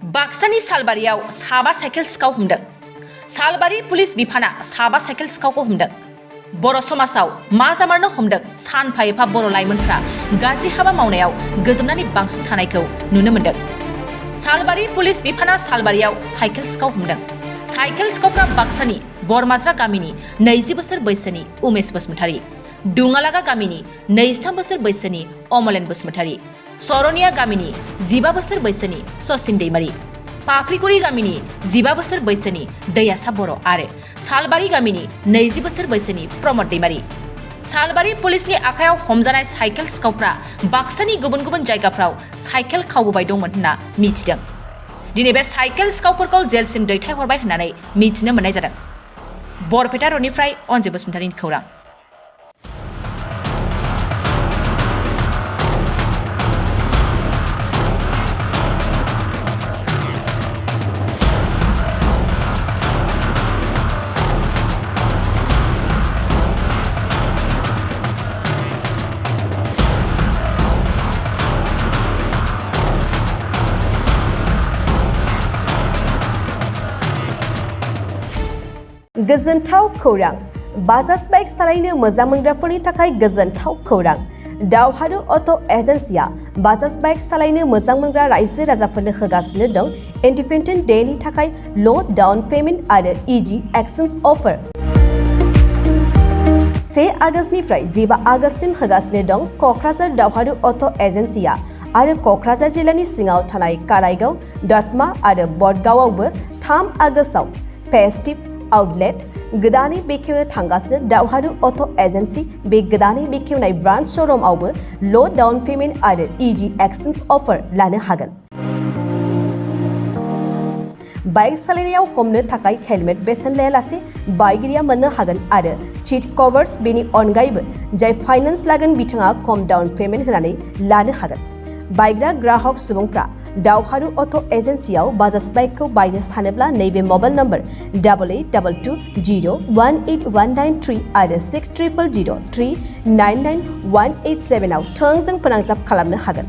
बाक्सानि सालबारियाव साबा साइकेल सिखाव हमदों। सालबारि पुलिस बिफाना साबा साइकेल सिखावखौ हमदों। बर' समाजाव मा जामारनो हमदों सानफा एफा बर' लाइमोनफ्रा गाज्रि हाबा मावनायाव गोजोमनानै बांसिन थानायखौ नुनो मोन्दों। सालबारि पुलिस बिफाना सालबारियाव साइकेल सिखाव हमदों। साइकेल सिखावफ्रा बाक्सानि बरमाज्रा गामिनि 20 बोसोर बैसोनि उमेश बसुमतारी, दुङालागा गामिनि 23 बोसोर बैसोनि अमलेन बसुमतारी, सरनिया गामिनि 15 बोसोर बैसोनि सचिन दैमारी, पाख्रिगुरि गामिनि 15 बोसोर बैसोनि दैयासा बर' आरो सालबारि गामिनि 20 बोसोर बैसोनि प्रमद दैमारी। सालबारि पुलिसनि आखायाव हमजानाय साइकेल सिखावफ्रा बाक्सानि गुबुन गुबुन जायगाफ्राव साइकेल खावबोबाय दंमोन होनना मिथिदों। दिनै बे साइकेल सिखावफोरखौ जेलसिम दैथायहरबाय होननानै मिथिनो मोननाय जादों। बरपेटा रडनिफ्राय अन्जय बसुमतारीनि खौरां। गोजोनथाव खौरां। बाजाज बाइक सालायनो मोजां मोनग्राफोरनि थाखाय गोजोनथाव खौरां। दावहारु अट' एजेन्सिया बाजाज बाइक सालायनो मोजां मोनग्रा रायजो राजाफोरनो होगासिनो दं इन्डिपेन्डेन्ट डेनि थाखाय ल' डाउन पेमेन्ट आरो इजि एक्सचेन्ज अफार। 1 आगस्तनिफ्राय 15 आगस्तसिम होगासिनो दं क'क्राझार दावहारु अट' एजेन्सिया आरो क'क्राझार जिल्लानि सिङाव थानाय काराइगाव, दतमा आरो बडगावआवबो 3 आगस्टआव फेस्टिभ आउटलेट गोदानै बेखेवनो थांगासिनो दावहारु अट' एजेन्सि। बे गोदानै बेखेवनाय ब्रान्च श'रुमआवबो ल' डाउन पेमेन्ट आरो इजि एक्सचेन्ज अफार लानो हागोन। बाइक सालायनायाव हमनो थाखाय हेलमेट बेसेन लायालासे बाइगिरिया मोननो हागोन आरो सीट कभार्स। बेनि अनगायैबो जाय फाइनान्स लागोन बिथाङा खम डाउन पेमेन्ट होनानै लानो हागोन। बायग्रा ग्राहक सुबुंफ्रा दावहारु अट' एजेन्सियाव बाजाज बाइकखौ बायनो सानोब्ला नैबे मबाइल नम्बर 8822018193 आरो 600003991187 आव थोंजों फोनांजाब खालामनो हागोन।